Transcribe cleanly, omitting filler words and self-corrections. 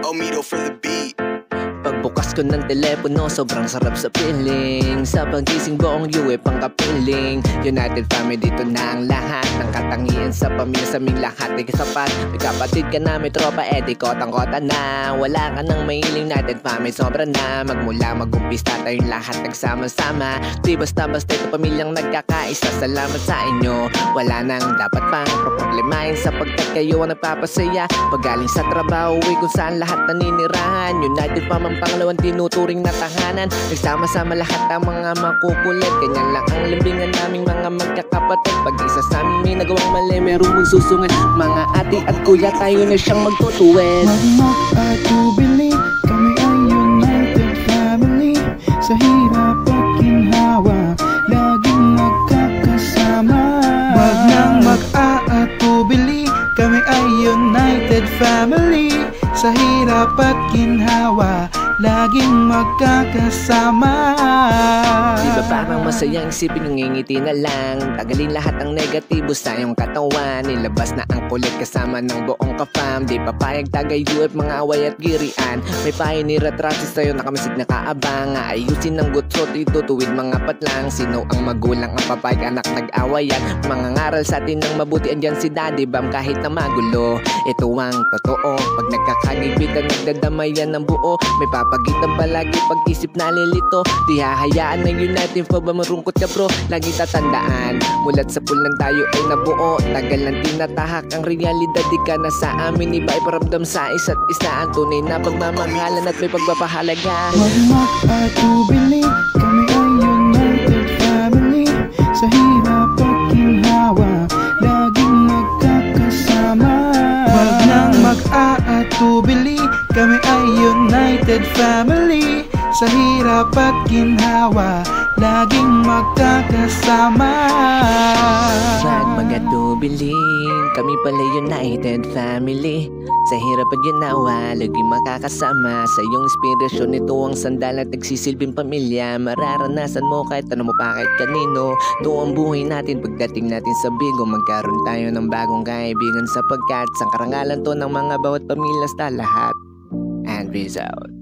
Omido for the beat. Pagbukas ko ng telepono, sobrang sarap sa feeling. Sa pagising buong UF ang kapiling. United family, dito na ang lahat ng katangian sa pamilya, sa aming lahat ay kasapat. May kapatid ka na, may tropa, edi kotang-kota na. Wala ka nang mahiling, United family, sobra na. Magmula mag-umpisa tayong lahat nagsama-sama. Di basta-basta ito pamilyang nagkakaisa. Salamat sa inyo, wala nang dapat pang problemahin, sapagkat kayo ang nagpapasaya. Pagaling sa trabaho, kung saan lahat naninirahan. United family ang pangalawang tinuturing na tahanan. Nagsama-sama lahat ang mga makukulit. Ganyan lang ang limbingan naming mga magkakapatid. Pag isa sa amin may nagawang mali, merong magsusungan. Mga ate at kuya, tayo na siyang magtutuwid. Magmak at tubili, kami ay United family. Sa hirap at ginhawa, laging magkakasama. Wag nang mag-aatubili, kami ay United family. Sa hirap at ginhawa, laging magkakasama. Diba parang masayang isipin yung ngingiti na lang. Tagalin lahat ang negatibo sa iyong katawan. Nilabas na ang kulit kasama ng buong ka-fam. Di papayag tagay UF, mga away at girian. May pioneer at rasis sa'yo na kamisig na kaabang. Ayusin ng gutsot, itutuwid mga patlang. Sino ang magulang, ang papayag, anak nag-awayan. Mga ngaral sa atin ng mabuti, andyan si Daddy Bam kahit na magulo. Ito ang totoo, pag nagkakagibitan, nagdadamayan ng buo. May papagitan palagi pag-isip na lilito. Di hahayaan ng United pa ba marungkot ka bro. Lagi tatandaan, mulat sa pulang tayo ay nabuo. Tagal lang tinatahak ang realidad, di ka na sa amin. Iba ay paramdam sa isa't isa. Ang tunay na pagmamahalan at may pagpapahalaga. Magmak at tubili, kami ay United family. Sa hirap at ginhawa, laging magkakasama. Wag nang mag-aatubili, kami ay United family. Sa hirap at ginhawa, laging magkakasama. Wag magatubiling, kami pala United family. Sa hirap at ginawa, laging makakasama. Sa iyong inspirasyon, ito ang sandal at nagsisilbing pamilya. Mararanasan mo kahit ano mo pa kahit kanino. Ito ang buhay natin pagdating natin sa bigo. Magkaroon tayo ng bagong kaibigan, sapagkat sa karangalan to ng mga bawat pamilya sa lahat. And peace out.